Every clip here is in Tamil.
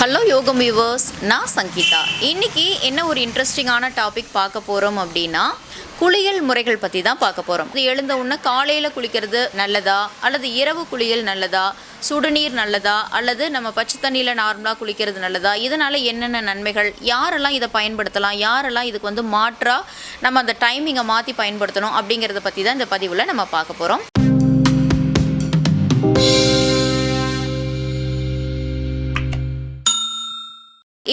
ஹலோ யோகம் வியூவர்ஸ், நான் சங்கீதா. இன்றைக்கி என்ன ஒரு இன்ட்ரெஸ்டிங்கான டாபிக் பார்க்க போகிறோம் அப்படின்னா, குளியல் முறைகள் பற்றி தான் பார்க்க போகிறோம். இது எழுந்த உடனே காலையில் குளிக்கிறது நல்லதா, அல்லது இரவு குளியல் நல்லதா, சுடுநீர் நல்லதா, அல்லது நம்ம பச்சை தண்ணியில் நார்மலாக குளிக்கிறது நல்லதா, இதனால் என்னென்ன நன்மைகள், யாரெல்லாம் இதை பயன்படுத்தலாம், யாரெல்லாம் இதுக்கு மாற்றாக நம்ம அந்த டைமிங்கை மாற்றி பயன்படுத்தணும் அப்படிங்கிறத பற்றி தான் இந்த பதிவில் நம்ம பார்க்க போகிறோம்.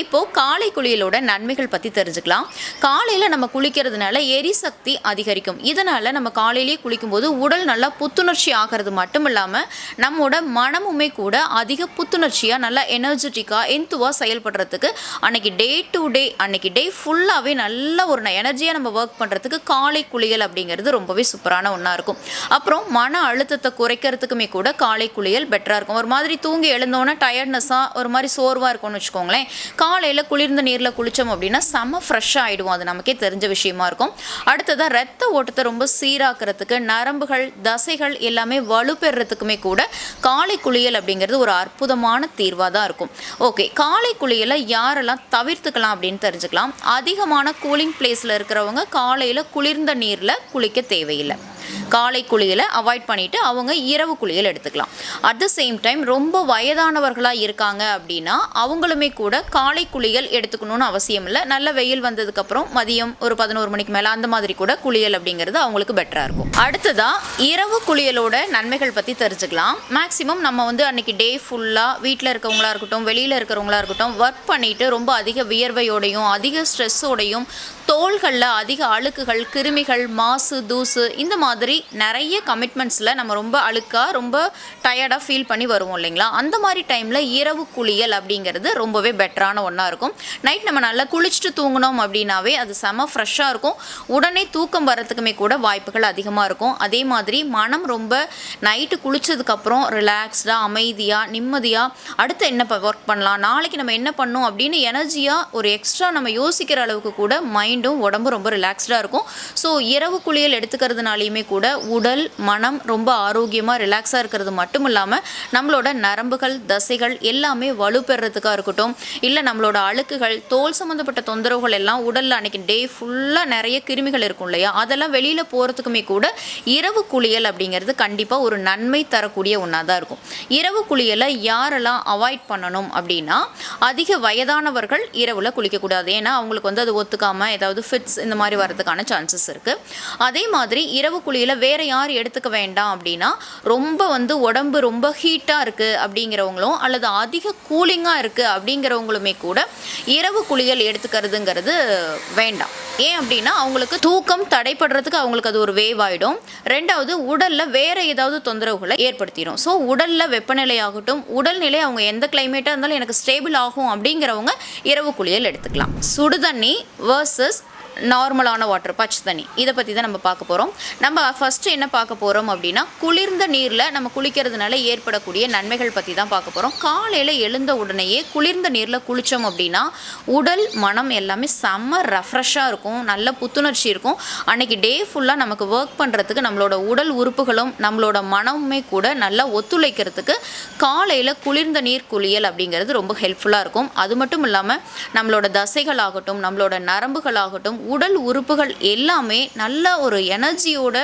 இப்போது காலை குளியலோட நன்மைகள் பற்றி தெரிஞ்சுக்கலாம். காலையில் நம்ம குளிக்கிறதுனால எரிசக்தி அதிகரிக்கும். இதனால் நம்ம காலையிலேயே குளிக்கும்போது உடல் நல்லா புத்துணர்ச்சி ஆகிறது மட்டும் இல்லாமல் நம்மோட மனமுமே கூட அதிக புத்துணர்ச்சியாக நல்லா எனர்ஜெட்டிக்காக எந்துவாக செயல்படுறதுக்கு அன்றைக்கி டே ஃபுல்லாகவே நல்ல ஒரு எனர்ஜியாக நம்ம ஒர்க் பண்ணுறதுக்கு காலை குளியல் அப்படிங்கிறது ரொம்பவே சூப்பரான ஒன்றா இருக்கும். அப்புறம் மன அழுத்தத்தை குறைக்கிறதுக்குமே கூட காலை குளியல் பெட்டராக இருக்கும். ஒரு மாதிரி தூங்கி எழுந்தோன்னே டயர்ட்னஸாக ஒரு மாதிரி சோர்வாக இருக்கும்னு வச்சுக்கோங்களேன். காலையில் குளிர்ந்த நீரில் குளித்தோம் அப்படின்னா செம்ம ஃப்ரெஷ்ஷாக ஆகிடுவோம். அது நமக்கே தெரிஞ்ச விஷயமா இருக்கும். அடுத்ததாக ரத்த ஓட்டத்தை ரொம்ப சீராக்கிறதுக்கு, நரம்புகள் தசைகள் எல்லாமே வலுப்பெறத்துக்குமே கூட காலை குளியல் அப்படிங்கிறது ஒரு அற்புதமான தீர்வாக தான் இருக்கும். ஓகே, காலை குளியலை யாரெல்லாம் தவிர்த்துக்கலாம் அப்படின்னு தெரிஞ்சுக்கலாம். அதிகமான கூலிங் பிளேஸில் இருக்கிறவங்க காலையில் குளிர்ந்த நீரில் குளிக்க தேவையில்லை. காலை குளியலை அவாய்ட் பண்ணிவிட்டு அவங்க இரவு குளியல் எடுத்துக்கலாம். அட் த சேம் டைம் ரொம்ப வயதானவர்களாக இருக்காங்க அப்படின்னா அவங்களுமே கூட காலை குளியல் எடுத்துக்கணும்னு அவசியம் இல்லை. நல்ல வெயில் வந்ததுக்கப்புறம் மதியம் ஒரு 11 மணிக்கு மேலே அந்த மாதிரி கூட குளியல் அப்படிங்கிறது அவங்களுக்கு பெட்டராக இருக்கும். அடுத்ததாக இரவு குளியலோட நன்மைகள் பற்றி தெரிஞ்சுக்கலாம். மேக்ஸிமம் நம்ம அன்றைக்கி டே ஃபுல்லாக வீட்டில் இருக்கவங்களா இருக்கட்டும், வெளியில் இருக்கிறவங்களா இருக்கட்டும், ஒர்க் பண்ணிவிட்டு ரொம்ப அதிக வியர்வையோடையும் அதிக ஸ்ட்ரெஸ்ஸோடையும் தோள்களில் அதிக அழுக்குகள், கிருமிகள், மாசு, தூசு இந்த மாதிரி நிறைய கமிட்மெண்ட்ஸில் நம்ம ரொம்ப அழுக்காக ரொம்ப டயர்டாக ஃபீல் பண்ணி வருவோம் இல்லைங்களா. அந்த மாதிரி டைமில் இரவு குளியல் அப்படிங்கிறது ரொம்பவே பெட்டரான ஒன்றா இருக்கும். நைட் நம்ம நல்லா குளிச்சுட்டு தூங்கினோம் அப்படின்னாவே அது செம ஃப்ரெஷ்ஷாக இருக்கும். உடனே தூக்கம் வரத்துக்குமே கூட வாய்ப்புகள் அதிகமாக இருக்கும். அதே மாதிரி மனம் ரொம்ப நைட்டு குளித்ததுக்கப்புறம் ரிலாக்ஸ்டாக, அமைதியாக, நிம்மதியாக அடுத்து என்ன ஒர்க் பண்ணலாம், நாளைக்கு நம்ம என்ன பண்ணணும் அப்படின்னு எனர்ஜியாக ஒரு எக்ஸ்ட்ரா நம்ம யோசிக்கிற அளவுக்கு கூட மைண்டும் உடம்பு ரொம்ப ரிலாக்ஸ்டாக இருக்கும். ஸோ இரவு குளியல் எடுத்துக்கிறதுனாலையுமே கூட உடல் மனம் ரொம்ப ஆரோக்கியமாக ரிலாக்ஸாக இருக்கிறது மட்டும் இல்லாமல் நம்மளோட நரம்புகள் தசைகள் எல்லாமே வலுப்பெறதுக்காக இருக்கட்டும், இல்லை நம்மளோட அழுக்குகள் தோல் சம்மந்தப்பட்ட தொந்தரவுகள் எல்லாம் உடலில் அன்றைக்கி டே ஃபுல்லாக நிறைய கிருமிகள் இருக்கும் இல்லையா, அதெல்லாம் வெளியில் போகிறதுக்குமே கூட இரவு குளியல் அப்படிங்கிறது கண்டிப்பாக ஒரு நன்மை தரக்கூடிய ஒன்றா தான் இருக்கும். இரவு குளியலை யாரெல்லாம் அவாய்ட் பண்ணணும் அப்படின்னா, அதிக வயதானவர்கள் இரவில் குளிக்கக்கூடாது. ஏன்னா அவங்களுக்கு அது ஒத்துக்காமல் ஏதாவது ஃபிட்ஸ் இந்த மாதிரி வரதுக்கான சான்சஸ் இருக்குது. அதே மாதிரி இரவு குளியலை வேறு யார் எடுத்துக்க வேண்டாம் அப்படின்னா, ரொம்ப உடம்பு ரொம்ப ஹீட்டாக இருக்குது அப்படிங்கிறவங்களும் அல்லது அதிக கூலிங்காக இருக்குது அப்படிங்கிறவங்களுமே கூட இரவு குளியல் எடுத்துக்கிறதுங்கிறது வேண்டாம். ஏன் அப்படின்னா அவங்களுக்கு தூக்கம் தடைப்படுறதுக்கு அவங்களுக்கு அது ஒரு வேவ் ஆகிடும். ரெண்டாவது உடலில் வேறு ஏதாவது தொந்தரவுகளை ஏற்படுத்திடும். ஸோ உடலில் வெப்பநிலை ஆகட்டும், உடல்நிலை அவங்க எந்த கிளைமேட்டாக இருந்தாலும் எனக்கு ஸ்டேபிள் ஆகும் அப்படிங்கிறவங்க இரவு குளியல் எடுத்துக்கலாம். சுடுதண்ணி வர்சஸ் நார்மலான வாட்டர், பச்சை தண்ணி, இதை பற்றி தான் நம்ம பார்க்க போகிறோம். நம்ம ஃபஸ்ட்டு என்ன பார்க்க போகிறோம் அப்படின்னா, குளிர்ந்த நீரில் நம்ம குளிக்கிறதுனால ஏற்படக்கூடிய நன்மைகள் பற்றி தான் பார்க்க போகிறோம். காலையில் எழுந்த உடனேயே குளிர்ந்த நீரில் குளித்தோம் அப்படின்னா உடல் மனம் எல்லாமே செம்ம ரெஃப்ரெஷ்ஷாக இருக்கும், நல்ல புத்துணர்ச்சி இருக்கும். அன்றைக்கி டே ஃபுல்லாக நமக்கு ஒர்க் பண்ணுறதுக்கு நம்மளோட உடல் உறுப்புகளும் நம்மளோட மனமுமே கூட நல்லா ஒத்துழைக்கிறதுக்கு காலையில் குளிர்ந்த நீர் குளியல் அப்படிங்கிறது ரொம்ப ஹெல்ப்ஃபுல்லாக இருக்கும். அது மட்டும் இல்லாமல் நம்மளோட தசைகள் ஆகட்டும், நம்மளோட நரம்புகள் ஆகட்டும், உடல் உறுப்புகள் எல்லாமே நல்ல ஒரு எனர்ஜியோட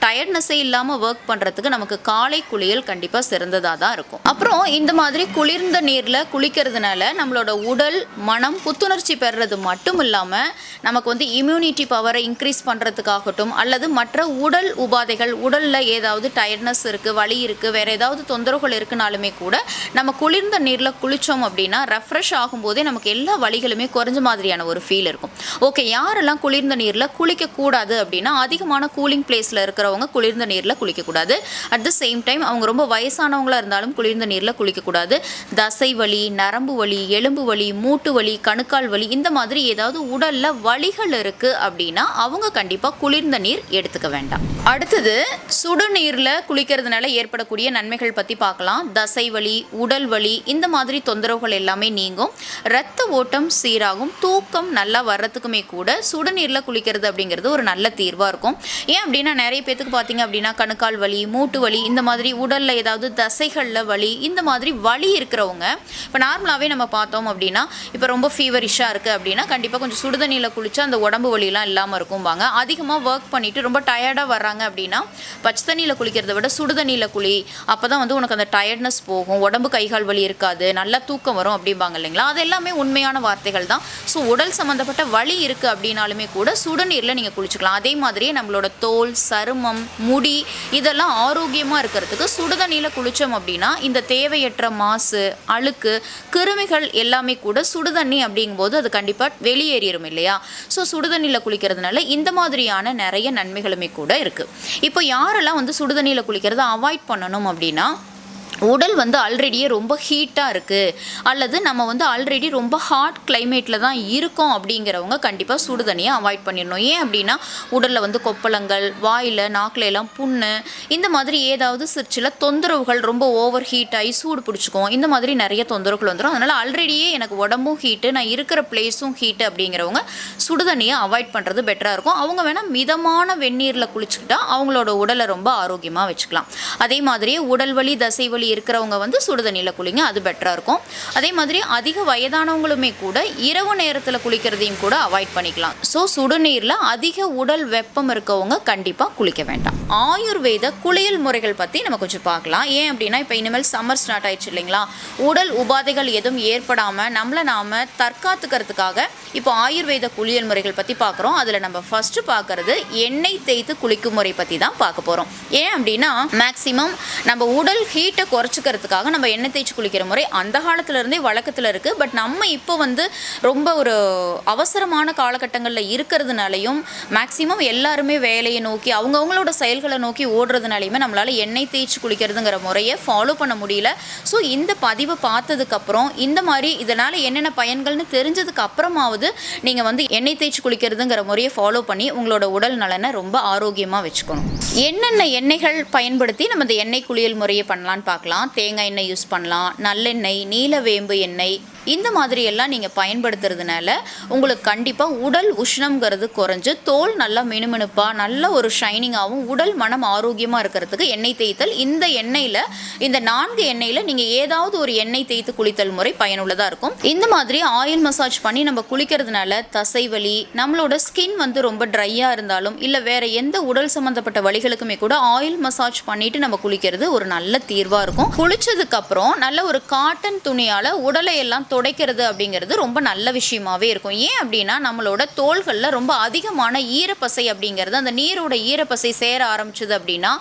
டயர்ட்னஸே இல்லாமல் ஒர்க் பண்ணுறதுக்கு நமக்கு காலை குளியல் கண்டிப்பாக சிறந்ததாக தான் இருக்கும். அப்புறம் இந்த மாதிரி குளிர்ந்த நீரில் குளிக்கிறதுனால நம்மளோட உடல் மனம் புத்துணர்ச்சி பெறுறது மட்டும் இல்லாமல் நமக்கு இம்யூனிட்டி பவரை இன்க்ரீஸ் பண்ணுறதுக்காகட்டும், அல்லது மற்ற உடல் உபாதைகள், உடலில் ஏதாவது டயர்ட்னஸ் இருக்குது, வலி இருக்குது, வேறு ஏதாவது தொந்தரவுகள் இருக்குனாலுமே கூட நம்ம குளிர்ந்த நீரில் குளித்தோம் அப்படின்னா ரெஃப்ரெஷ் ஆகும்போதே நமக்கு எல்லா வலிகளுமே குறைஞ்ச மாதிரியான ஒரு ஃபீல் இருக்கும். ஓகே, யாரெல்லாம் குளிர்ந்த நீரில் குளிக்கக்கூடாது அப்படின்னா, அதிகமான கூலிங் பிளேஸில் இருக்கிறவங்க குளிர்ந்த நீரில் குளிக்கக்கூடாது. அட் த சேம் டைம் அவங்க ரொம்ப வயசானவங்களாக இருந்தாலும் குளிர்ந்த நீரில் குளிக்கக்கூடாது. தசை வலி, நரம்பு வலி, எலும்பு வலி, மூட்டு வலி, கணுக்கால் வலி இந்த மாதிரி ஏதாவது உடலில் வலிகள் இருக்குது அப்படின்னா அவங்க கண்டிப்பாக குளிர்ந்த நீர் எடுத்துக்க வேண்டாம். அடுத்தது சுடுநீரில் குளிக்கிறதுனால ஏற்படக்கூடிய நன்மைகள் பற்றி பார்க்கலாம். தசை வலி, உடல் வலி இந்த மாதிரி தொந்தரவுகள் எல்லாமே நீங்கும். இரத்த ஓட்டம் சீராகும். தூக்கம் நல்லா வர்றதுக்குமே கூட சுடுநீரில் குளிக்கிறது அப்படிங்கிறது ஒரு நல்ல தீர்வாக இருக்கும். ஏன் அப்படின்னா நிறைய பேத்துக்கு பார்த்தீங்க அப்படின்னா கணுக்கால் வலி, மூட்டு வலி, இந்த மாதிரி உடலில் ஏதாவது தசைகளில் வலி, இந்த மாதிரி வலி இருக்கிறவங்க இப்போ நார்மலாகவே நம்ம பார்த்தோம் அப்படின்னா இப்போ ரொம்ப ஃபீவரிஷாக இருக்குது அப்படின்னா கண்டிப்பாக கொஞ்சம் சுடுதண்ணியில் குளிச்சா அந்த உடம்பு வலியெல்லாம் இல்லாமல் இருக்கும்பாங்க. அதிகமாக ஒர்க் பண்ணிவிட்டு ரொம்ப டயர்டாக வர்றாங்க அப்படின்னா பச்சை தண்ணியில் குளிக்கிறத விட சுடுதண்ணியில் குளி, அப்போ தான் வந்து உனக்கு அந்த டயர்ட்னஸ் போகும், உடம்பு கைகால் வலி இருக்காது, நல்லா தூக்கம் வரும் அப்படிம்பாங்க இல்லைங்களா. அது எல்லாமே உண்மையான வார்த்தைகள் தான். ஸோ உடல் சம்மந்தப்பட்ட வலி இருக்குது அப்படின்னாலுமே கூட சுடுநீரில் நீங்கள் குளிச்சுக்கலாம். அதே மாதிரியே நம்மளோட தோல், சருமம், முடி இதெல்லாம் ஆரோக்கியமாக இருக்கிறதுக்கு சுடுதண்ணியில் குளித்தோம் அப்படின்னா இந்த தேவையற்ற மாசு, அழுக்கு, கிருமிகள் எல்லாமே கூட சுடுதண்ணி அப்படிங்கும்போது அது கண்டிப்பாக வெளியேறிடும் இல்லையா. ஸோ சுடுதண்ணியில் குளிக்கிறதுனால இந்த மாதிரியான நிறைய நன்மைகளுமே கூட இருக்குது. இப்போ யாரெல்லாம் வந்து சுடுதண்ணியில் குளிக்கிறத அவாய்ட் பண்ணணும் அப்படின்னா, உடல் வந்து ஆல்ரெடியே ரொம்ப ஹீட்டாக இருக்குது அல்லது நம்ம வந்து ஆல்ரெடி ரொம்ப ஹாட் கிளைமேட்டில் தான் இருக்கோம் அப்படிங்கிறவங்க கண்டிப்பாக சுடுதண்ணியை அவாய்ட் பண்ணிடணும். ஏன் அப்படின்னா உடலில் வந்து கொப்பளங்கள், வாயில், நாக்கில் எல்லாம் புண்ணு, இந்த மாதிரி ஏதாவது சில தொந்தரவுகள், ரொம்ப ஓவர் ஹீட் ஆகி சூடு பிடிச்சிக்கும், இந்த மாதிரி நிறைய தொந்தரவுகள் வந்துடும். அதனால் ஆல்ரெடியே எனக்கு உடம்பும் ஹீட்டு, நான் இருக்கிற பிளேஸும் ஹீட்டு அப்படிங்கிறவங்க சுடுதண்ணியை அவாய்ட் பண்ணுறது பெட்டராக இருக்கும். அவங்க வேணால் மிதமான வெந்நீரில் குளிச்சுக்கிட்டா அவங்களோட உடலை ரொம்ப ஆரோக்கியமாக வச்சுக்கலாம். அதே மாதிரியே உடல் வலி, தசை வலி இருக்கிறவங்க வந்து சுடுதண்ணியில் குளிங்க, அது பெட்டராக இருக்கும். அதே மாதிரி அதிக வயதானவங்களுமே கூட இரவு நேரத்தில் குளிக்கிறதையும் கூட அவாய்ட் பண்ணிக்கலாம். ஸோ சுடுநீரில் அதிக உடல் வெப்பம் இருக்கவங்க கண்டிப்பாக குளிக்க வேண்டாம். ஆயுர்வேத குளியல் முறைகள் பற்றி நம்ம கொஞ்சம் பார்க்கலாம். ஏன் அப்படின்னா இப்போ இனிமேல் சம்மர் ஸ்டார்ட் ஆயிடுச்சு இல்லைங்களா. உடல் உபாதைகள் எதுவும் ஏற்படாமல் நம்மளை நாம் தற்காத்துக்கிறதுக்காக இப்போ ஆயுர்வேத குளியல் முறைகள் பற்றி பார்க்குறோம். அதில் நம்ம ஃபஸ்ட்டு பார்க்குறது எண்ணெய் தேய்த்து குளிக்கும் முறை பற்றி தான் பார்க்க போகிறோம். ஏன் அப்படின்னா மேக்ஸிமம் நம்ம உடல் ஹீட்டை குறைச்சிக்கிறதுக்காக நம்ம எண்ணெய் தேய்ச்சி குளிக்கிற முறை அந்த காலத்துலேருந்தே வழக்கத்தில் இருக்குது. பட் நம்ம இப்போ வந்து ரொம்ப ஒரு அவசரமான காலகட்டங்களில் இருக்கிறதுனாலையும் மேக்ஸிமம் எல்லாருமே வேலையை நோக்கி அவங்கவுங்களோட செயல்களை நோக்கி ஓடுறதுனாலையுமே நம்மளால் எண்ணெய் தேய்ச்சி குளிக்கிறதுங்கிற முறையை ஃபாலோ பண்ண முடியல. ஸோ இந்த பதிவை பார்த்ததுக்கப்புறம் இந்த மாதிரி இதனால் என்னென்ன பயன்கள்னு தெரிஞ்சதுக்கு அப்புறமாவது நீங்கள் வந்து எண்ணெய் தேய்ச்சி குளிக்கிறதுங்கிற முறையை ஃபாலோ பண்ணி உங்களோட உடல் நலனை ரொம்ப ஆரோக்கியமாக வச்சுக்கணும். என்னென்ன எண்ணெய்கள் பயன்படுத்தி நம்ம இந்த எண்ணெய் குளியல் முறையை பண்ணலான்னு பார்க்கலாம். தேங்காய் எண்ணெய் யூஸ் பண்ணலாம், நல்லெண்ணெய், நீலவேம்பு எண்ணெய், இந்த மாதிரி எல்லாம் நீங்கள் பயன்படுத்துறதுனால உங்களுக்கு கண்டிப்பாக உடல் உஷ்ணம்ங்கிறது குறைஞ்சு தோல் நல்லா மினுமினுப்பாக நல்ல ஒரு ஷைனிங்காகவும் உடல் மனம் ஆரோக்கியமாக இருக்கிறதுக்கு எண்ணெய் தேய்த்தல், இந்த எண்ணெயில் இந்த 4 எண்ணெயில் நீங்கள் ஏதாவது ஒரு எண்ணெய் தேய்த்து குளித்தல் முறை பயனுள்ளதாக இருக்கும். இந்த மாதிரி ஆயில் மசாஜ் பண்ணி நம்ம குளிக்கிறதுனால தசைவலி, நம்மளோட ஸ்கின் வந்து ரொம்ப ட்ரையாக இருந்தாலும் இல்லை வேறு எந்த உடல் சம்மந்தப்பட்ட வலிகளுக்குமே கூட ஆயில் மசாஜ் பண்ணிவிட்டு நம்ம குளிக்கிறது ஒரு நல்ல தீர்வாக இருக்கும். குளிச்சதுக்கப்புறம் நல்ல ஒரு காட்டன் துணியால் உடலை எல்லாம் துடைக்கிறது அப்படிங்கிறது ரொம்ப நல்ல விஷயமாவே இருக்கும். ஏன் அப்படின்னா நம்மளோட தோள்களில் ரொம்ப அதிகமான ஈரப்பசை அப்படிங்கிறது, அந்த நீரோட ஈரப்பசை சேர ஆரம்பிச்சது அப்படின்னா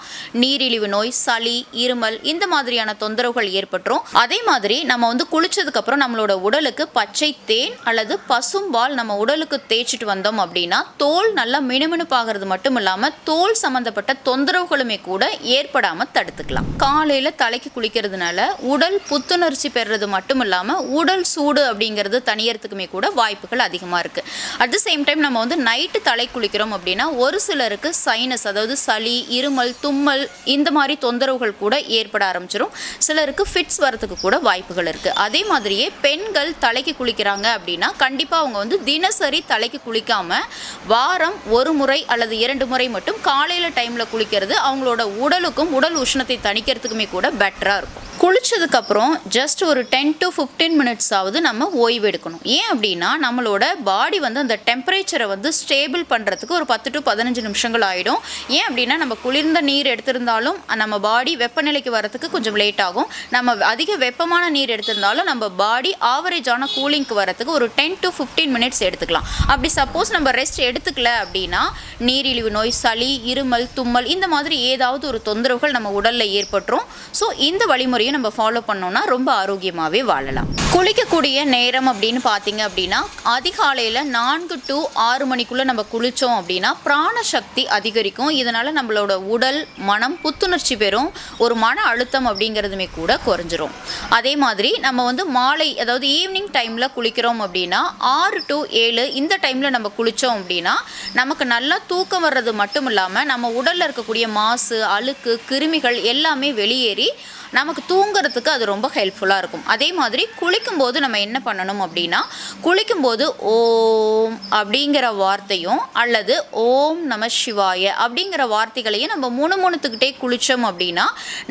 நீரிழிவு நோய், சளி, இருமல், இந்த மாதிரியான தொந்தரவுகள் ஏற்பட்டுரும். அதே மாதிரி நம்ம வந்து குளிச்சதுக்கப்புறம் நம்மளோட உடலுக்கு பச்சை தேன் அல்லது பசும்பால் நம்ம உடலுக்கு தேய்ச்சிட்டு வந்தோம் அப்படின்னா தோல் நல்லா மினுமினுப்பாகிறது மட்டும் இல்லாமல் தோல் சம்மந்தப்பட்ட தொந்தரவுகளுமே கூட ஏற்படாமல் தடுத்துக்கலாம். காலையில் தலைக்கு குளிக்கிறதுனால உடல் புத்துணர்ச்சி பெறுறது மட்டும் இல்லாமல் உடல் சூடு அப்படிங்கிறது தனியறதுக்குமே கூட வாய்ப்புகள் அதிகமாக இருக்குது. அட் த சேம் டைம் நம்ம வந்து நைட்டு தலை குளிக்கிறோம் அப்படின்னா ஒரு சிலருக்கு சைனஸ், அதாவது சளி, இருமல், தும்மல், இந்த மாதிரி தொந்தரவுகள் கூட ஏற்பட ஆரம்பிச்சிடும். சிலருக்கு ஃபிட்ஸ் வரத்துக்கு கூட வாய்ப்புகள் இருக்குது. அதே மாதிரியே பெண்கள் தலைக்கு குளிக்கிறாங்க அப்படின்னா கண்டிப்பாக அவங்க வந்து தினசரி தலைக்கு குளிக்காமல் வாரம் 1 முறை அல்லது 2 முறை மட்டும் காலையில் டைமில் குளிக்கிறது அவங்களோட உடலுக்கும் உடல் உஷ்ணத்தை தணிக்கிறதுக்குமே கூட பெட்டராக இருக்கும். குளிச்சதுக்கப்புறம் ஜஸ்ட் ஒரு 10 to 15 மினிட்ஸ் ஆகுது நம்ம ஓய்வு எடுக்கணும். ஏன் அப்படின்னா நம்மளோட பாடி வந்து அந்த டெம்பரேச்சரை வந்து ஸ்டேபிள் பண்ணுறதுக்கு ஒரு 10 to 15 நிமிஷங்கள் ஆகிடும். ஏன் அப்படின்னா நம்ம குளிர்ந்த நீர் எடுத்திருந்தாலும் நம்ம பாடி வெப்பநிலைக்கு வரத்துக்கு கொஞ்சம் லேட் ஆகும். நம்ம அதிக வெப்பமான நீர் எடுத்திருந்தாலும் நம்ம பாடி ஆவரேஜான கூலிங்க்கு வரத்துக்கு ஒரு 10 to 15 மினிட்ஸ் எடுத்துக்கலாம். அப்படி சப்போஸ் நம்ம ரெஸ்ட் எடுத்துக்கல அப்படின்னா நீரிழிவு நோய், சளி, இருமல், தும்மல், இந்த மாதிரி ஏதாவது ஒரு தொந்தரவுகள் நம்ம உடலில் ஏற்பட்டுரும். ஸோ இந்த வழிமுறையை நம்ம ஃபாலோ பண்ணோம்னா ரொம்ப ஆரோக்கியமாகவே வாழலாம். குளிக்கக்கூடிய நேரம் அப்படின்னு பார்த்தீங்க அப்படின்னா அதிகாலையில் 4 to 6 மணிக்குள்ளே நம்ம குளித்தோம் அப்படின்னா பிராண சக்தி அதிகரிக்கும். இதனால் நம்மளோட உடல் மனம் புத்துணர்ச்சி பெறும், ஒரு மன அழுத்தம் அப்படிங்கிறதுமே கூட குறைஞ்சிரும். அதே மாதிரி நம்ம வந்து மாலை, அதாவது ஈவினிங் டைமில் குளிக்கிறோம் அப்படின்னா 6 to 7 இந்த டைமில் நம்ம குளித்தோம் அப்படின்னா நமக்கு நல்லா தூக்கம் வர்றது மட்டும் இல்லாமல் நம்ம உடலில் இருக்கக்கூடிய மாசு, அழுக்கு, கிருமிகள் எல்லாமே வெளியேறி நமக்கு தூங்குறதுக்கு அது ரொம்ப ஹெல்ப்ஃபுல்லாக இருக்கும். அதே மாதிரி குளிக்கும்போது நம்ம என்ன பண்ணணும் அப்படின்னா, குளிக்கும்போது ஓம் அப்படிங்கிற வார்த்தையும் அல்லது ஓம் நம சிவாய அப்படிங்கிற வார்த்தைகளையும் நம்ம முணுமுணுத்துக்கிட்டே குளித்தோம் அப்படின்னா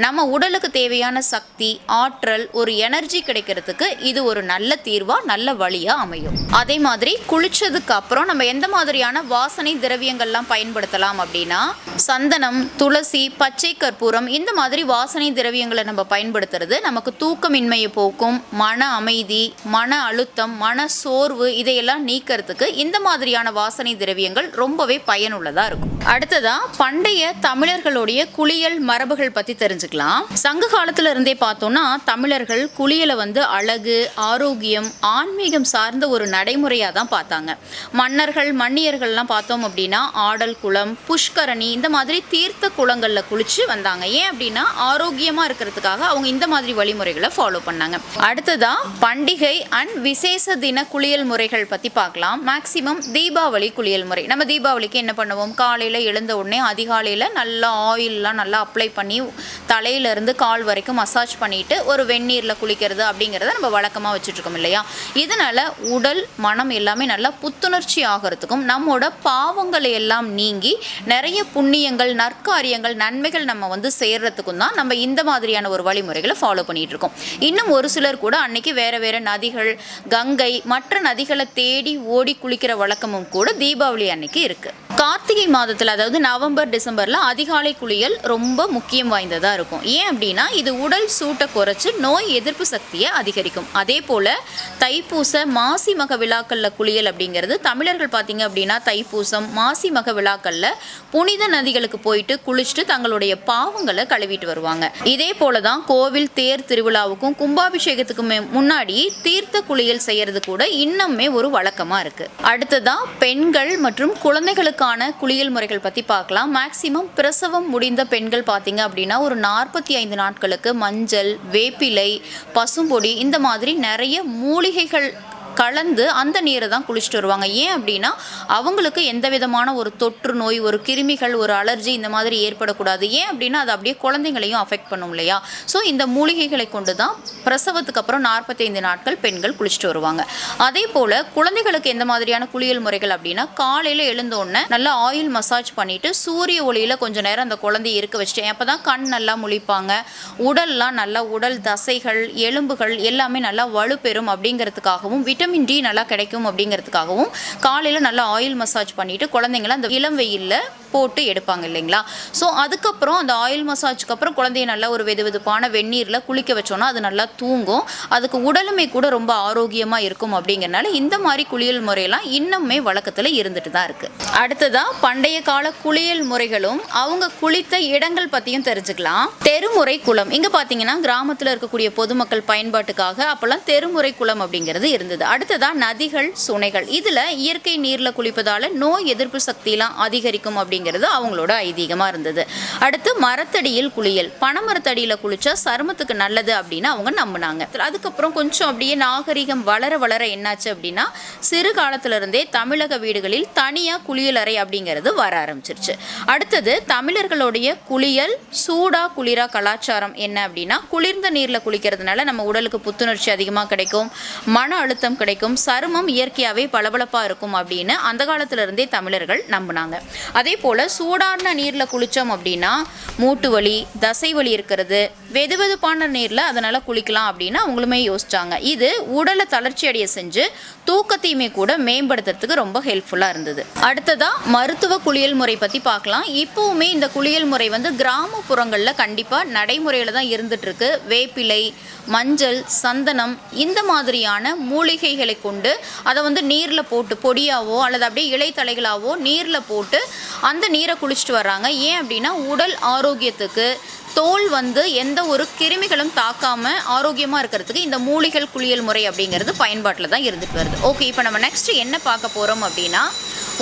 நம்ம உடலுக்கு தேவையான சக்தி, ஆற்றல், ஒரு எனர்ஜி கிடைக்கிறதுக்கு இது ஒரு நல்ல தீர்வாக, நல்ல வழியாக அமையும். அதே மாதிரி குளிச்சதுக்கு அப்புறம் நம்ம எந்த மாதிரியான வாசனை திரவியங்கள்லாம் பயன்படுத்தலாம் அப்படின்னா, சந்தனம், துளசி, பச்சை கற்பூரம் இந்த மாதிரி வாசனை திரவியங்களை நம்ம பயன்படுத்துறது நமக்கு தூக்கமின்மையை போக்கும், மன அமைதி, மன அழுத்தம், மன சோர்வு இதையெல்லாம் நீக்கிறதுக்கு இந்த மாதிரியான வாசனை திரவியங்கள் ரொம்பவே பயனுள்ளதாக இருக்கும். அடுத்ததா பண்டைய தமிழர்களுடைய குளியல் மரபுகள் பற்றி தெரிஞ்சுக்கலாம். சங்க காலத்துல இருந்தே பார்த்தோம்னா தமிழர்கள் குளியலை அழகு, ஆரோக்கியம், ஆன்மீகம் சார்ந்த ஒரு நடைமுறையாக தான் பார்த்தாங்க. மன்னர்கள், மன்னியர்கள்லாம் பார்த்தோம் அப்படின்னா ஆடல் குளம், புஷ்கரணி இந்த மாதிரி தீர்த்த குளங்களில் குளிச்சு வந்தாங்க. ஏன் அப்படின்னா ஆரோக்கியமாக இருக்கிறதுக்காக அவங்க இந்த மாதிரி வழிமுறைகளை ஃபாலோ பண்ணாங்க. அடுத்ததா பண்டிகை அண்ட் விசேஷ தின குளியல் முறைகள் பற்றி பார்க்கலாம். மேக்சிமம் தீபாவளி குளியல் முறை. நம்ம தீபாவளிக்கு என்ன பண்ணுவோம், காலையில் எழுந்த உடனே அதிகாலையில் நல்லா ஆயிலெலாம் நல்லா அப்ளை பண்ணி தலையிலேருந்து கால் வரைக்கும் மசாஜ் பண்ணிவிட்டு ஒரு வெந்நீரில் குளிக்கிறது அப்படிங்கிறத நம்ம வழக்கமாக வச்சுட்ருக்கோம் இல்லையா. இதனால் உடல், மனம் எல்லாமே நல்லா புத்துணர்ச்சி ஆகிறதுக்கும் நம்மோட பாவங்களை எல்லாம் நீங்கி நிறைய புண்ணியங்கள், நற்காரியங்கள், நன்மைகள் நம்ம சேர்றதுக்கும் தான் நம்ம இந்த மாதிரியான ஒரு வழிமுறைகளை ஃபாலோ பண்ணிகிட்டு இருக்கோம். இன்னும் ஒரு சிலர் கூட அன்னைக்கு வேறு வேறு நதிகள், கங்கை, மற்ற நதிகளை தேடி ஓடி குளிக்கிற வழக்கமும் கூட தீபாவளி அன்னைக்கு இருக்குது. கார்த்திகை மாதத்தில், அதாவது நவம்பர், டிசம்பரில் அதிகாலை குளியல் ரொம்ப முக்கியம் வாய்ந்ததாக இருக்கும். ஏன் அப்படின்னா இது உடல் சூட்டை குறைச்சி நோய் எதிர்ப்பு சக்தியை அதிகரிக்கும். அதே போல் தைப்பூச, மாசி மக விழாக்களில் குளியல் அப்படிங்கிறது தமிழர்கள் பார்த்திங்க அப்படின்னா தைப்பூசம், மாசி மக விழாக்களில் புனித நதிகளுக்கு போயிட்டு குளிச்சுட்டு தங்களுடைய பாவங்களை கழுவிட்டு வருவாங்க. இதே போல தான் கோவில் தேர் திருவிழாவுக்கும் கும்பாபிஷேகத்துக்கும் முன்னாடி தீர்த்த குளியல் செய்யறது கூட இன்னுமே ஒரு வழக்கமாக இருக்குது. அடுத்ததான் பெண்கள் மற்றும் குழந்தைகளுக்கான குளியல் முறைகள் பற்றி பார்க்கலாம். மேக்சிமம் பிரசவம் முடிந்த பெண்கள் பார்த்தீங்க அப்படின்னா ஒரு 45 நாட்களுக்கு மஞ்சள், வேப்பிலை, பசும்பொடி இந்த மாதிரி நிறைய மூலிகைகள் கலந்து அந்த நீரை தான் குளிச்சுட்டு வருவாங்க. ஏன் அப்படின்னா அவங்களுக்கு எந்த விதமான ஒரு தொற்று நோய், ஒரு கிருமிகள், ஒரு அலர்ஜி இந்த மாதிரி ஏற்படக்கூடாது. ஏன் அப்படின்னா அது அப்படியே குழந்தைங்களையும் அஃபெக்ட் பண்ணும் இல்லையா. ஸோ இந்த மூலிகைகளை கொண்டு தான் பிரசவத்துக்கு அப்புறம் 45 நாட்கள் பெண்கள் குளிச்சுட்டு வருவாங்க. அதே போல் குழந்தைகளுக்கு எந்த மாதிரியான குளியல் முறைகள் அப்படின்னா, காலையில் எழுந்தோடனே நல்லா ஆயில் மசாஜ் பண்ணிவிட்டு சூரிய ஒளியில் கொஞ்சம் நேரம் அந்த குழந்தைய இருக்க வச்சுட்டு அப்போ தான் கண் நல்லா முழிப்பாங்க, உடல்லாம் நல்லா, உடல் தசைகள், எலும்புகள் எல்லாமே நல்லா வலுப்பெறும் அப்படிங்கிறதுக்காகவும், விட்டமின் டி நல்லா கிடைக்கும் அப்படிங்கிறதுக்காகவும் காலையில் நல்லா ஆயில் மசாஜ் பண்ணிவிட்டு குழந்தைங்கள அந்த இளம் வெயிலில் போட்டு எடுப்பாங்க இல்லைங்களா. ஸோ அதுக்கப்புறம் அந்த ஆயில் மசாஜுக்கு அப்புறம் குழந்தைய நல்லா ஒரு வெதுவெதுப்பான வெந்நீரில் குளிக்க வச்சோன்னா அது நல்லா தூங்கும், அதுக்கு உடலுமே கூட ரொம்ப ஆரோக்கியமாக இருக்கும். அப்படிங்கிறனால இந்த மாதிரி குளியல் முறையெல்லாம் இன்னுமே வழக்கத்தில் இருந்துட்டு தான் இருக்குது. அடுத்ததாக பண்டைய கால குளியல் முறைகளும் அவங்க குளித்த இடங்கள் பற்றியும் தெரிஞ்சுக்கலாம். தெருமுறை குளம். இங்கே பார்த்தீங்கன்னா கிராமத்தில் இருக்கக்கூடிய பொதுமக்கள் பயன்பாட்டுக்காக அப்போல்லாம் தெருமுறை குளம் அப்படிங்கிறது இருந்தது. அடுத்ததாக நதிகள், சுனைகள். இதில் இயற்கை நீரில் குளிப்பதால் நோய் எதிர்ப்பு சக்தியெலாம் அதிகரிக்கும் அப்படிங்கிறது அவங்களோட ஐதீகமாக இருந்தது. அடுத்து மரத்தடியில் குளியல். பனைமரத்தடியில் குளிச்சா சருமத்துக்கு நல்லது அப்படின்னு அவங்க நம்பினாங்க. அதுக்கப்புறம் கொஞ்சம் அப்படியே நாகரிகம் வளர வளர என்னாச்சு அப்படின்னா சிறு காலத்திலிருந்தே தமிழக வீடுகளில் தனியாக குளியல் அறை அப்படிங்கிறது வர ஆரம்பிச்சிருச்சு. அடுத்தது தமிழர்களுடைய குளியல் சூடா குளிரா கலாச்சாரம் என்ன அப்படின்னா, குளிர்ந்த நீரில் குளிக்கிறதுனால நம்ம உடலுக்கு புத்துணர்ச்சி அதிகமாக கிடைக்கும், மன அழுத்தம் கிடைக்கும், சருமம் இயற்கையாகவே பளபளப்பாக இருக்கும் அப்படின்னு அந்த காலத்திலிருந்தே தமிழர்கள் நம்பினாங்க. அதே போல் சூடான நீரில் குளித்தோம் அப்படின்னா மூட்டு வலி, தசை வலி இருக்கிறது, வெதுவெதுப்பான நீரில் அதனால் குளிக்கலாம் அப்படின்னு அவங்களுமே யோசிச்சாங்க. இது உடலை தளர்ச்சி அடைய செஞ்சு தூக்கத்தையுமே கூட மேம்படுத்துறதுக்கு ரொம்ப ஹெல்ப்ஃபுல்லாக இருந்தது. அடுத்ததாக மருத்துவ குளியல் முறை பற்றி பார்க்கலாம். இப்போவுமே இந்த குளியல் முறை கிராமப்புறங்களில் கண்டிப்பாக நடைமுறையில் தான் இருந்துகிட்ருக்கு. வேப்பிலை, மஞ்சள், சந்தனம் இந்த மாதிரியான மூலிகைகளை கொண்டு அதை நீரில் போட்டு பொடியாவோ அல்லது அப்படியே இலைத்தலைகளாவோ நீரில் போட்டு அந்த நீரை குளிச்சுட்டு வர்றாங்க. ஏன் அப்படின்னா உடல் ஆரோக்கியத்துக்கு, தோல் எந்த ஒரு கிருமிகளும் தாக்காமல் ஆரோக்கியமாக இருக்கிறதுக்கு இந்த மூலிகள் குளியல் முறை அப்படிங்கிறது பயன்பாட்டில் தான் இருந்துட்டு வருது. ஓகே, இப்போ நம்ம நெக்ஸ்ட் என்ன பார்க்க போகிறோம் அப்படின்னா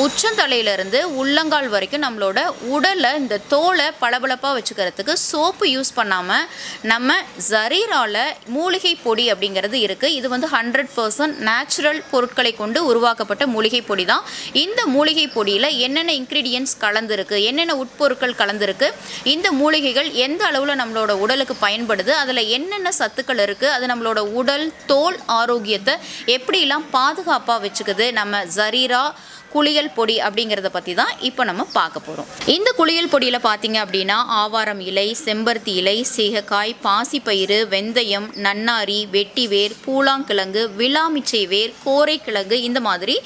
உச்சந்தலையிலிருந்து உள்ளங்கால் வரைக்கும் நம்மளோட உடலை இந்த தோலை பளபளப்பாக வச்சுக்கிறதுக்கு சோப்பு யூஸ் பண்ணாமல் நம்ம ஜரீரால மூலிகை பொடி அப்படிங்கிறது இருக்குது. இது வந்து 100% நேச்சுரல் பொருட்களை கொண்டு உருவாக்கப்பட்ட மூலிகை பொடி தான். இந்த மூலிகை பொடியில் என்னென்ன இன்க்ரீடியன்ட்ஸ் கலந்துருக்கு, என்னென்ன உட்பொருட்கள் கலந்துருக்கு, இந்த மூலிகைகள் எந்த அளவில் நம்மளோட உடலுக்கு பயன்படுது, அதில் என்னென்ன சத்துக்கள் இருக்குது, அது நம்மளோட உடல் தோல் ஆரோக்கியத்தை எப்படிலாம் பாதுகாப்பாக வச்சுக்குது, நம்ம ஜரீரா குளியல் பொடி அப்படிங்கிறத பற்றி தான் இப்போ நம்ம பார்க்க போகிறோம். இந்த குளியல் பொடியில் பார்த்தீங்க அப்படின்னா ஆவாரம் இலை, செம்பருத்தி இலை, சீகக்காய், பாசிப்பயிறு, வெந்தயம், நன்னாரி, வெட்டிவேர், பூலாங்கிழங்கு, விளாமிச்சை வேர், கோரைக்கிழங்கு, இந்த மாதிரி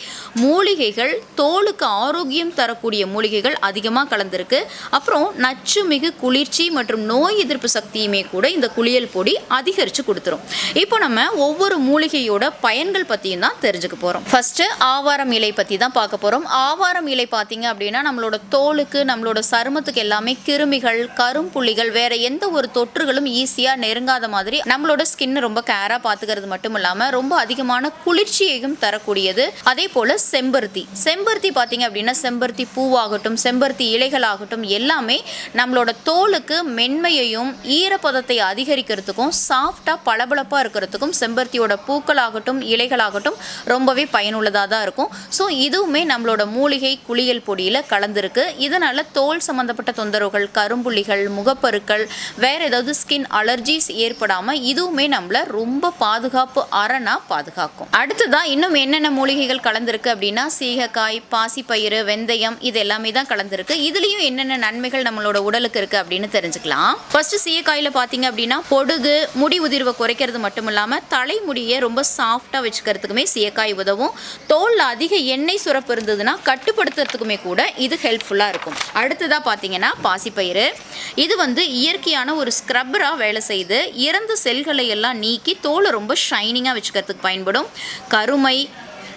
மூலிகைகள், தோலுக்கு ஆரோக்கியம் தரக்கூடிய மூலிகைகள் அதிகமாக கலந்துருக்கு. அப்புறம் நச்சுமிகு குளிர்ச்சி மற்றும் நோய் எதிர்ப்பு சக்தியுமே கூட இந்த குளியல் பொடி அதிகரித்து கொடுத்துரும். இப்போ நம்ம ஒவ்வொரு மூலிகையோட பயன்கள் பற்றியும் தான் தெரிஞ்சுக்க போகிறோம். ஃபஸ்ட்டு ஆவாரம் இலை பற்றி தான் பார்க்க போகிறோம். ஆவாரம் இலை பார்த்தீங்க அப்படின்னா நம்மளோட தோலுக்கு, நம்மளோட சருமத்துக்கு எல்லாமே கிருமிகள், கரும்புள்ளிகள், வேற எந்த ஒரு தொற்றுகளும் ஈஸியாக நெருங்காத மாதிரி நம்மளோட ஸ்கின் ரொம்ப கேராக பார்த்துக்கிறது மட்டும் இல்லாமல் ரொம்ப அதிகமான குளிர்ச்சியையும் தரக்கூடியது. அதே போல் செம்பருத்தி பார்த்தீங்க அப்படின்னா செம்பருத்தி பூவாகட்டும், செம்பருத்தி இலைகளாகட்டும் எல்லாமே நம்மளோட தோலுக்கு மென்மையையும் ஈரப்பதத்தை அதிகரிக்கிறதுக்கும் சாஃப்டாக பளபளப்பாக இருக்கிறதுக்கும் செம்பருத்தியோட பூக்களாகட்டும் இலைகளாகட்டும் ரொம்பவே பயனுள்ளதாக தான் இருக்கும். ஸோ இதுவுமே நம்மளோட மூலிகை குளியல் பொடியில் கலந்துருக்கு. இதனால் தோல் சம்மந்தப்பட்ட தொந்தரவுகள், கரும்புள்ளிகள், முகப்பருக்கள், வேற ஏதாவது ஸ்கின் அலர்ஜிஸ் ஏற்படாமல் இதுவுமே நம்மளை ரொம்ப பாதுகாப்பு அரணாக பாதுகாக்கும். அடுத்ததான் இன்னும் என்னென்ன மூலிகைகள் கலந்துருக்கு அப்படின்னா சீகக்காய், பாசிப்பயிறு, வெந்தயம், இது எல்லாமே தான் கலந்துருக்கு. இதுலேயும் என்னென்ன நன்மைகள் நம்மளோட உடலுக்கு இருக்குது அப்படின்னு தெரிஞ்சுக்கலாம். ஃபர்ஸ்ட் சீகக்காயில் பார்த்தீங்க அப்படின்னா பொடுகு, முடி உதிர்வை குறைக்கிறது மட்டும் இல்லாமல் தலைமுடியை ரொம்ப சாஃப்டாக வச்சுக்கிறதுக்குமே சீகக்காய் உதவும். தோலில் அதிக எண்ணெய் சுரப்பு இருந்ததுன்னா கட்டுப்படுத்துறதுக்குமே கூட இது ஹெல்ப்ஃபுல்லாக இருக்கும். அடுத்ததாக பார்த்தீங்கன்னா பாசிப்பயிறு. இது வந்து இயற்கையான ஒரு ஸ்க்ரப்பராக வேலை செய்து இறந்த செல்களை எல்லாம் நீக்கி தோலை ரொம்ப ஷைனிங்காக வச்சுக்கிறதுக்கு பயன்படும். கருமை,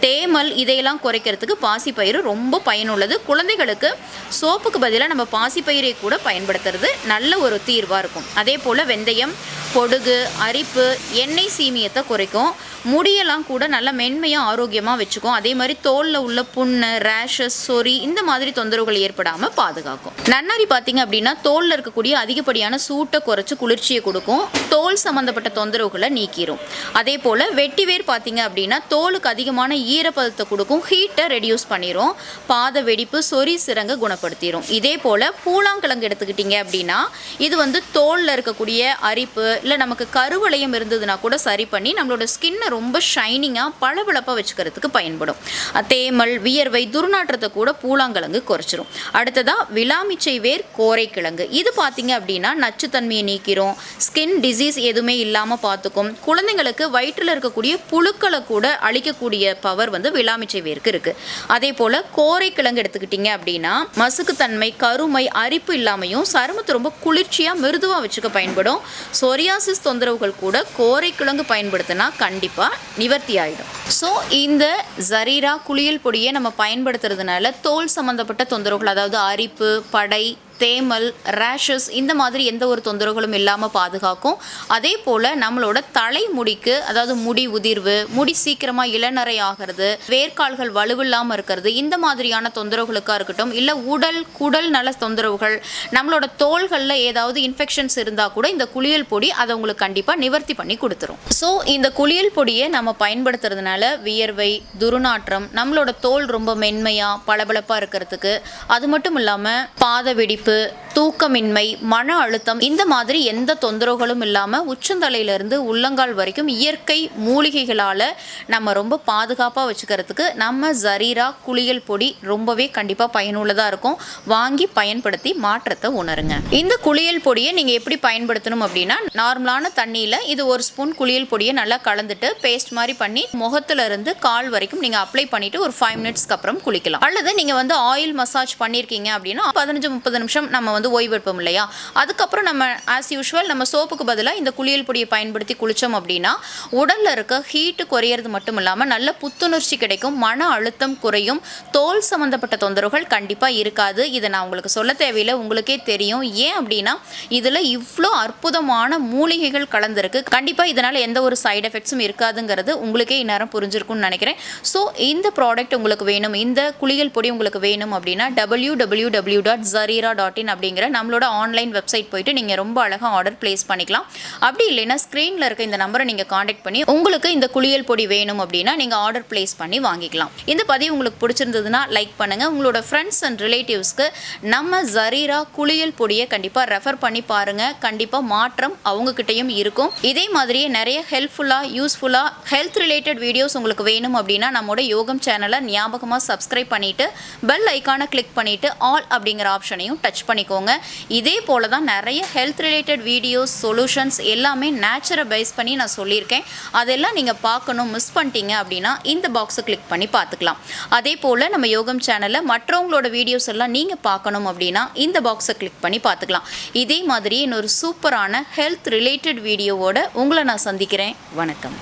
தேமல் இதையெல்லாம் குறைக்கிறதுக்கு பாசிப்பயிறு ரொம்ப பயனுள்ளது. குழந்தைகளுக்கு சோப்புக்கு பதிலாக நம்ம பாசிப்பயிரை கூட பயன்படுத்துறது நல்ல ஒரு தீர்வாக இருக்கும். அதே போல் வெந்தயம் பொடுகு, அரிப்பு, எண்ணெய் சீமியத்தை குறைக்கும். முடியெல்லாம் கூட நல்லா மென்மையாக ஆரோக்கியமாக வச்சுக்கும். அதே மாதிரி தோலில் உள்ள புண்ணு, ரேஷஸ், சொறி இந்த மாதிரி தொந்தரவுகள் ஏற்படாமல் பாதுகாக்கும். நன்னாரி பார்த்தீங்க அப்படின்னா தோலில் இருக்கக்கூடிய அதிகப்படியான சூட்டை குறைச்சி குளிர்ச்சியை கொடுக்கும். தோல் சம்மந்தப்பட்ட தொந்தரவுகளை நீக்கிடும். அதே போல் வெட்டிவேர் பார்த்தீங்க அப்படின்னா தோலுக்கு அதிகமான ஈரப்பதத்தை கொடுக்கும், ஹீட்டை ரெடியூஸ் பண்ணிடும், பாத வெடிப்பு, சொறி சிரங்க குணப்படுத்திடும். இதே போல் பூலாங்கிழங்கு எடுத்துக்கிட்டிங்க அப்படின்னா இது வந்து தோலில் இருக்கக்கூடிய அரிப்பு இல்லை நமக்கு கருவளையம் இருந்ததுன்னா கூட சரி பண்ணி நம்மளோட ஸ்கின்னை ரொம்ப ஷைனிங்காக பளபளப்பாக வச்சுக்கிறதுக்கு பயன்படும். தேமல், வியர்வை, துர்நாற்றத்தை கூட பூலாங்கிழங்கு குறைச்சிரும். அடுத்ததாக விளாமிச்சை வேர், கோரைக்கிழங்கு. இது பார்த்தீங்க அப்படின்னா நச்சுத்தன்மையை நீக்கிறோம், ஸ்கின் டிசீஸ் எதுவுமே இல்லாமல் பார்த்துக்கும். குழந்தைங்களுக்கு வயிற்றில் இருக்கக்கூடிய புழுக்களை கூட அழிக்கக்கூடிய பவர் வந்து விளாமிச்சை வேருக்கு இருக்குது. அதே போல் கோரைக்கிழங்கு எடுத்துக்கிட்டிங்க அப்படின்னா மசுக்குத்தன்மை, கருமை, அரிப்பு இல்லாமையும் சருமத்தை ரொம்ப குளிர்ச்சியாக மிருதுவாக வச்சுக்க பயன்படும். சொரியாசிஸ் தொந்தரவுகள் கூட கோரைக்கிழங்கு பயன்படுத்தினா கண்டிப்பாக நிவர்த்தி ஆகிடும். ஸோ இந்த ஜரீரா குளியல் பொடியை நம்ம பயன்படுத்துறதுனால தோல் சம்மந்தப்பட்ட தொந்தரவுகள், அதாவது அரிப்பு, படை, தேமல், ரேஷஸ் இந்த மாதிரி எந்த ஒரு தொந்தரவுகளும் இல்லாமல் பாதுகாக்கும். அதே போல் நம்மளோட தலைமுடிக்கு, அதாவது முடி உதிர்வு, முடி சீக்கிரமாக இளநரை ஆகிறது, வேர்க்கால்கள் வலுவில்லாமல் இருக்கிறது, இந்த மாதிரியான தொந்தரவுகளுக்காக இருக்கட்டும், இல்லை குடல் நல தொந்தரவுகள், நம்மளோட தோள்களில் ஏதாவது இன்ஃபெக்ஷன்ஸ் இருந்தால் கூட இந்த குளியல் பொடி அதை உங்களுக்கு கண்டிப்பாக நிவர்த்தி பண்ணி கொடுத்துரும். ஸோ இந்த குளியல் பொடியை நம்ம பயன்படுத்துறதுனால வியர்வை, துர்நாற்றம், நம்மளோட தோல் ரொம்ப மென்மையாக பளபளப்பாக இருக்கிறதுக்கு, அது மட்டும் இல்லாமல் பாத வெடிப்பு, தூக்கமின்மை, மன அழுத்தம் இந்த மாதிரி எந்த தொந்தரவுகளும் இல்லாமல் உச்சந்தலையிலிருந்து உள்ளங்கால் வரைக்கும் இயற்கை மூலிகைகளால் நம்ம ரொம்ப பாதுகாப்பாக வச்சுக்கிறதுக்கு நம்ம ஜரீரா குளியல் பொடி ரொம்பவே கண்டிப்பாக பயனுள்ளதாக இருக்கும். வாங்கி பயன்படுத்தி மாற்றத்தை உணருங்க. இந்த குளியல் பொடியை நீங்கள் எப்படி பயன்படுத்தணும் அப்படின்னா நார்மலான தண்ணியில் இது 1 ஸ்பூன் குளியல் பொடியை நல்லா கலந்துட்டு பேஸ்ட் மாதிரி பண்ணி முகத்துல இருந்து கால் வரைக்கும் நீங்கள் அப்ளை பண்ணிவிட்டு ஒரு 5 மினிட்ஸ்க்கு அப்புறம் குளிக்கலாம். அல்லது நீங்கள் வந்து ஆயில் மசாஜ் பண்ணியிருக்கீங்க அப்படின்னா 15-30 நிமிஷம் நம்ம வந்து வந்து ஓய்வெடுப்போம் இல்லையா, அதுக்கப்புறம் நம்ம ஆஸ் யூஷுவல் நம்ம சோப்புக்கு பதிலாக இந்த குளியல் பொடியை பயன்படுத்தி குளித்தோம் அப்படின்னா உடலில் இருக்க ஹீட்டு குறையிறது மட்டும் இல்லாமல் நல்ல புத்துணர்ச்சி கிடைக்கும், மன அழுத்தம் குறையும், தோல் சம்மந்தப்பட்ட தொந்தரவுகள் கண்டிப்பாக இருக்காது. இதை நான் உங்களுக்கு சொல்ல தேவையில்லை, உங்களுக்கே தெரியும். ஏன் அப்படின்னா இதில் இவ்வளோ அற்புதமான மூலிகைகள் கலந்துருக்கு. கண்டிப்பாக இதனால் எந்த ஒரு சைடு எஃபெக்ட்ஸும் இருக்காதுங்கிறது உங்களுக்கே இந்நேரம் புரிஞ்சிருக்கும்னு நினைக்கிறேன். ஸோ இந்த ப்ராடக்ட் உங்களுக்கு வேணும், இந்த குளியல் பொடி உங்களுக்கு வேணும் அப்படின்னா www.zarira.in அப்படிங்கிற நம்மளோட ஆன்லைன் வெப்சைட் போயிட்டு நீங்கள் ரொம்ப அழகாக ஆர்டர் பிளேஸ் பண்ணிக்கலாம். அப்படி இல்லைன்னா ஸ்க்ரீனில் இருக்க இந்த நம்பரை நீங்கள் காண்டாக்ட் பண்ணி உங்களுக்கு இந்த குளியல் பொடி வேணும் அப்படின்னா நீங்கள் ஆர்டர் பிளேஸ் பண்ணி வாங்கிக்கலாம். இந்த பதிவு உங்களுக்கு பிடிச்சிருந்ததுன்னா லைக் பண்ணுங்கள். உங்களோட ஃப்ரெண்ட்ஸ் அண்ட் ரிலேட்டிவ்ஸ்க்கு நம்ம ஜரீரா குளியல் பொடியை கண்டிப்பாக ரெஃபர் பண்ணி பாருங்கள். கண்டிப்பாக மாற்றம் அவங்கக்கிட்டையும் இருக்கும். இதே மாதிரியே நிறைய ஹெல்ப்ஃபுல்லாக யூஸ்ஃபுல்லாக ஹெல்த் ரிலேட்டட் வீடியோஸ் உங்களுக்கு வேணும் அப்படின்னா நம்மளோட யோகம் சேனலை ஞாபகமாக சப்ஸ்கிரைப் பண்ணிவிட்டு பெல் ஐக்கானை கிளிக் பண்ணிவிட்டு ஆல் அப்படிங்கிற ஆப்ஷனையும் டச் பண்ணிக்கோங்க. இதே போல தான் நிறைய ஹெல்த் ரிலேட்டட் வீடியோஸ் சொல்யூஷன்ஸ் எல்லாமே நேச்சரை பேஸ் பண்ணி நான் சொல்லியிருக்கேன். அதெல்லாம் நீங்கள் பார்க்கணும், மிஸ் பண்ணிட்டீங்க அப்படின்னா இந்த பாக்ஸை கிளிக் பண்ணி பார்த்துக்கலாம். அதே போல் நம்ம யோகம் சேனலில் மற்றவங்களோட வீடியோஸ் எல்லாம் நீங்கள் பார்க்கணும் அப்படின்னா இந்த பாக்ஸை கிளிக் பண்ணி பார்த்துக்கலாம். இதே மாதிரி இன்னொரு சூப்பரான ஹெல்த் ரிலேட்டட் வீடியோவோட உங்களை நான் சந்திக்கிறேன். வணக்கம்.